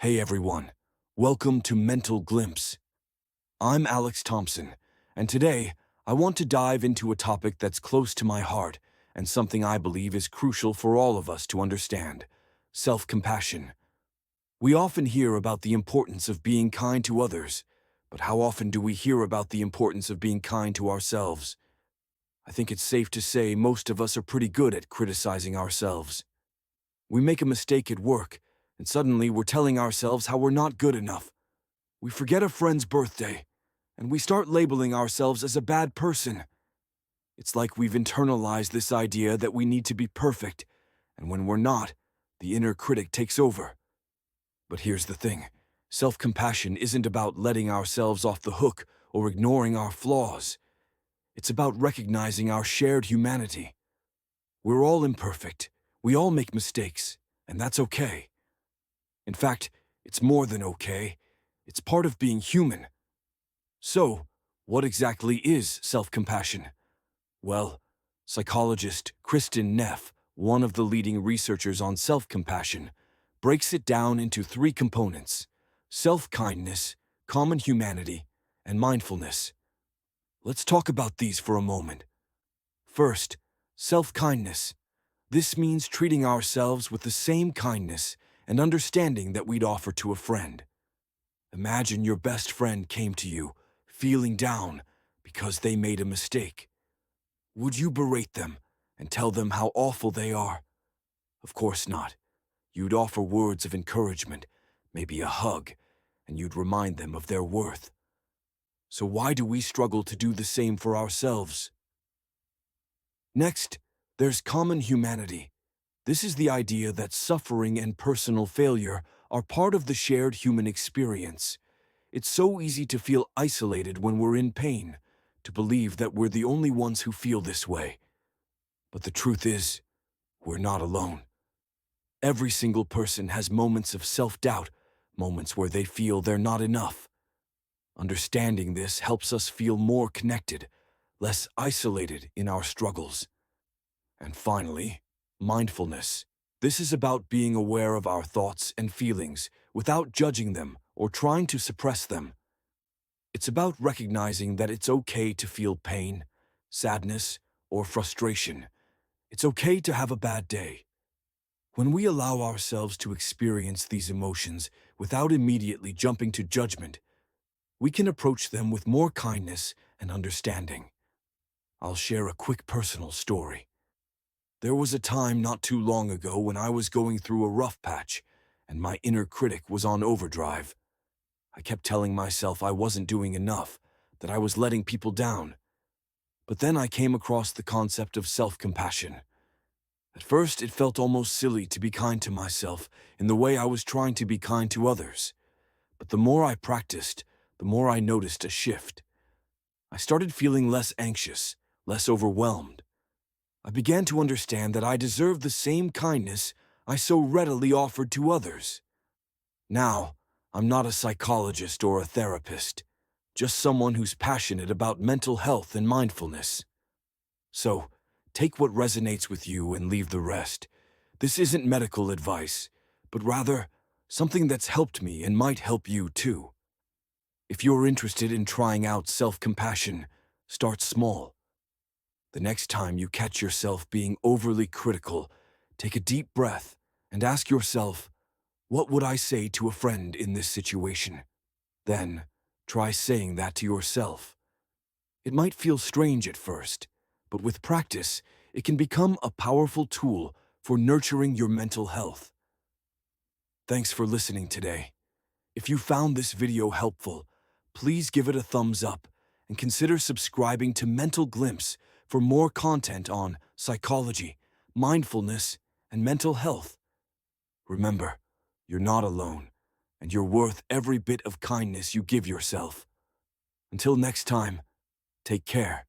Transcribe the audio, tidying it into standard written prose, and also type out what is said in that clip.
Hey everyone, welcome to Mental Glimpse. I'm Alex Thompson, and today I want to dive into a topic that's close to my heart and something I believe is crucial for all of us to understand: self-compassion. We often hear about the importance of being kind to others, but how often do we hear about the importance of being kind to ourselves? I think it's safe to say most of us are pretty good at criticizing ourselves. We make a mistake at work, and suddenly we're telling ourselves how we're not good enough. We forget a friend's birthday, and we start labeling ourselves as a bad person. It's like we've internalized this idea that we need to be perfect, and when we're not, the inner critic takes over. But here's the thing: self-compassion isn't about letting ourselves off the hook or ignoring our flaws. It's about recognizing our shared humanity. We're all imperfect, we all make mistakes, and that's okay. In fact, it's more than okay. It's part of being human. So, what exactly is self-compassion? Well, psychologist Kristen Neff, one of the leading researchers on self-compassion, breaks it down into three components: self-kindness, common humanity, and mindfulness. Let's talk about these for a moment. First, self-kindness. This means treating ourselves with the same kindness and understanding that we'd offer to a friend. Imagine your best friend came to you, feeling down because they made a mistake. Would you berate them and tell them how awful they are? Of course not. You'd offer words of encouragement, maybe a hug, and you'd remind them of their worth. So why do we struggle to do the same for ourselves? Next, there's common humanity. This is the idea that suffering and personal failure are part of the shared human experience. It's so easy to feel isolated when we're in pain, to believe that we're the only ones who feel this way. But the truth is, we're not alone. Every single person has moments of self-doubt, moments where they feel they're not enough. Understanding this helps us feel more connected, less isolated in our struggles. And finally, mindfulness. This is about being aware of our thoughts and feelings without judging them or trying to suppress them. It's about recognizing that it's okay to feel pain, sadness, or frustration. It's okay to have a bad day. When we allow ourselves to experience these emotions without immediately jumping to judgment, we can approach them with more kindness and understanding. I'll share a quick personal story. There was a time not too long ago when I was going through a rough patch, and my inner critic was on overdrive. I kept telling myself I wasn't doing enough, that I was letting people down. But then I came across the concept of self-compassion. At first, it felt almost silly to be kind to myself in the way I was trying to be kind to others. But the more I practiced, the more I noticed a shift. I started feeling less anxious, less overwhelmed. I began to understand that I deserved the same kindness I so readily offered to others. Now, I'm not a psychologist or a therapist, just someone who's passionate about mental health and mindfulness. So, take what resonates with you and leave the rest. This isn't medical advice, but rather something that's helped me and might help you too. If you're interested in trying out self-compassion, start small. The next time you catch yourself being overly critical, take a deep breath and ask yourself, what would I say to a friend in this situation? Then, try saying that to yourself. It might feel strange at first, but with practice, it can become a powerful tool for nurturing your mental health. Thanks for listening today. If you found this video helpful, please give it a thumbs up and consider subscribing to Mental Glimpse for more content on psychology, mindfulness, and mental health. Remember, you're not alone, and you're worth every bit of kindness you give yourself. Until next time, take care.